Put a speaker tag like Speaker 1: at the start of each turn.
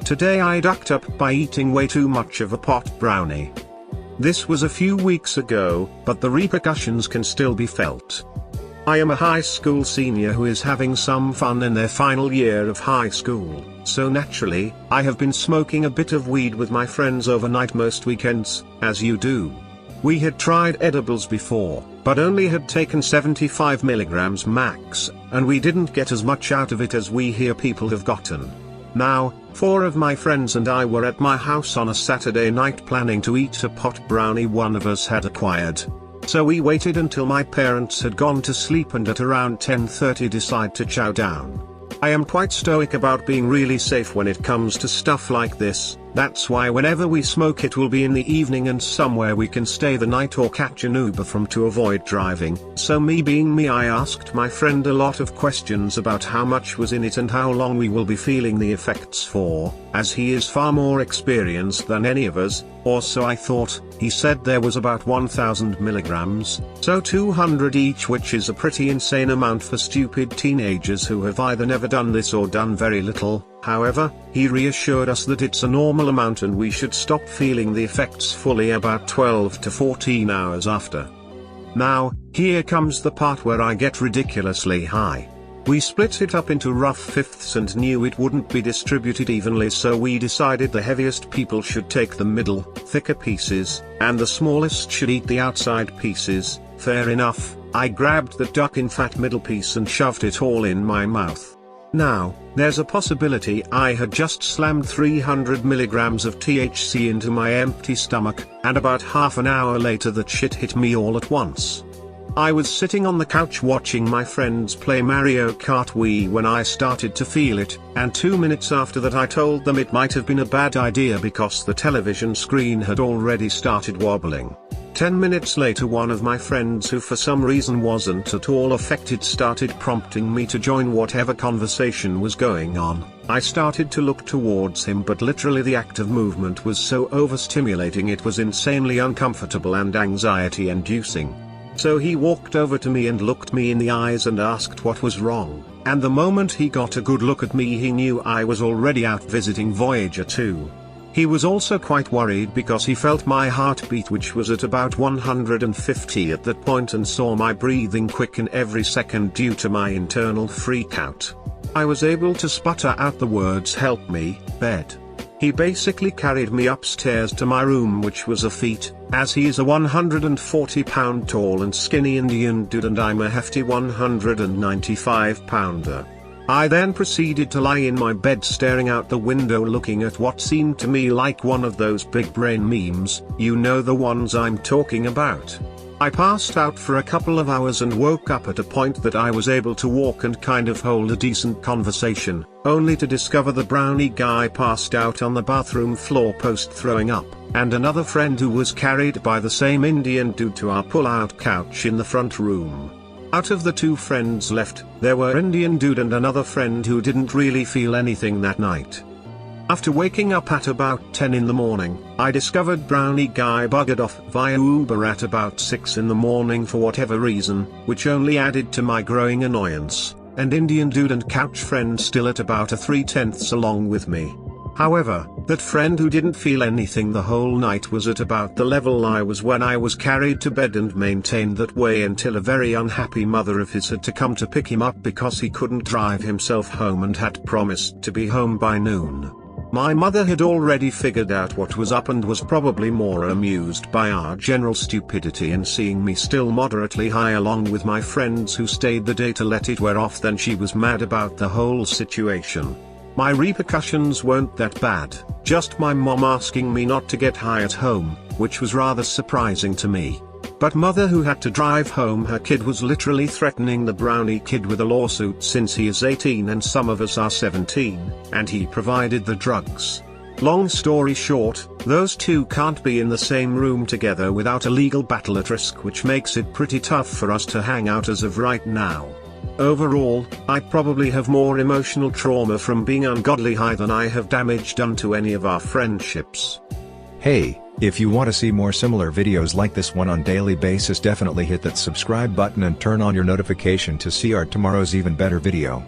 Speaker 1: Today I ducked up by eating way too much of a pot brownie. This was a few weeks ago, but the repercussions can still be felt. I am a high school senior who is having some fun in their final year of high school, so naturally, I have been smoking a bit of weed with my friends overnight most weekends, as you do. We had tried edibles before, but only had taken 75 milligrams max, and we didn't get as much out of it as we hear people have gotten. Now, 4 of my friends and I were at my house on a Saturday night planning to eat a pot brownie one of us had acquired. So we waited until my parents had gone to sleep and at around 10:30 decide to chow down. I am quite stoic about being really safe when it comes to stuff like this, that's why whenever we smoke it will be in the evening and somewhere we can stay the night or catch an Uber from to avoid driving. So me being me, I asked my friend a lot of questions about how much was in it and how long we will be feeling the effects for, as he is far more experienced than any of us, or so I thought. He said there was about 1000 milligrams, so 200 each, which is a pretty insane amount for stupid teenagers who have either never done this or done very little. However, he reassured us that it's a normal amount and we should stop feeling the effects fully about 12 to 14 hours after. Now, here comes the part where I get ridiculously high. We split it up into rough fifths and knew it wouldn't be distributed evenly, so we decided the heaviest people should take the middle, thicker pieces, and the smallest should eat the outside pieces. Fair enough. I grabbed the duck in fat middle piece and shoved it all in my mouth. Now, there's a possibility I had just slammed 300 milligrams of THC into my empty stomach, and about half an hour later that shit hit me all at once. I was sitting on the couch watching my friends play Mario Kart Wii when I started to feel it, and 2 minutes after that I told them it might have been a bad idea because the television screen had already started wobbling. 10 minutes later, one of my friends who for some reason wasn't at all affected started prompting me to join whatever conversation was going on. I started to look towards him, but literally the act of movement was so overstimulating it was insanely uncomfortable and anxiety-inducing. So he walked over to me and looked me in the eyes and asked what was wrong, and the moment he got a good look at me he knew I was already out visiting Voyager 2. He was also quite worried because he felt my heartbeat, which was at about 150 at that point, and saw my breathing quicken every second due to my internal freakout. I was able to sputter out the words "help me, bed." He basically carried me upstairs to my room, which was a feat, as he is a 140-pound tall and skinny Indian dude and I'm a hefty 195-pounder. I then proceeded to lie in my bed staring out the window looking at what seemed to me like one of those big brain memes, you know the ones I'm talking about. I passed out for a couple of hours and woke up at a point that I was able to walk and kind of hold a decent conversation, only to discover the brownie guy passed out on the bathroom floor post throwing up, and another friend who was carried by the same Indian dude to our pull-out couch in the front room. Out of the 2 friends left, there were Indian dude and another friend who didn't really feel anything that night. After waking up at about 10 in the morning, I discovered brownie guy buggered off via Uber at about 6 in the morning for whatever reason, which only added to my growing annoyance, and Indian dude and couch friend still at about a 3/10 along with me. However, that friend who didn't feel anything the whole night was at about the level I was when I was carried to bed, and maintained that way until a very unhappy mother of his had to come to pick him up because he couldn't drive himself home and had promised to be home by noon. My mother had already figured out what was up and was probably more amused by our general stupidity and seeing me still moderately high along with my friends who stayed the day to let it wear off than she was mad about the whole situation. My repercussions weren't that bad, just my mom asking me not to get high at home, which was rather surprising to me. But mother who had to drive home her kid was literally threatening the brownie kid with a lawsuit since he is 18 and some of us are 17, and he provided the drugs. Long story short, those 2 can't be in the same room together without a legal battle at risk, which makes it pretty tough for us to hang out as of right now. Overall, I probably have more emotional trauma from being ungodly high than I have damage done to any of our friendships.
Speaker 2: Hey, if you want to see more similar videos like this one on daily basis, definitely hit that subscribe button and turn on your notification to see our tomorrow's even better video.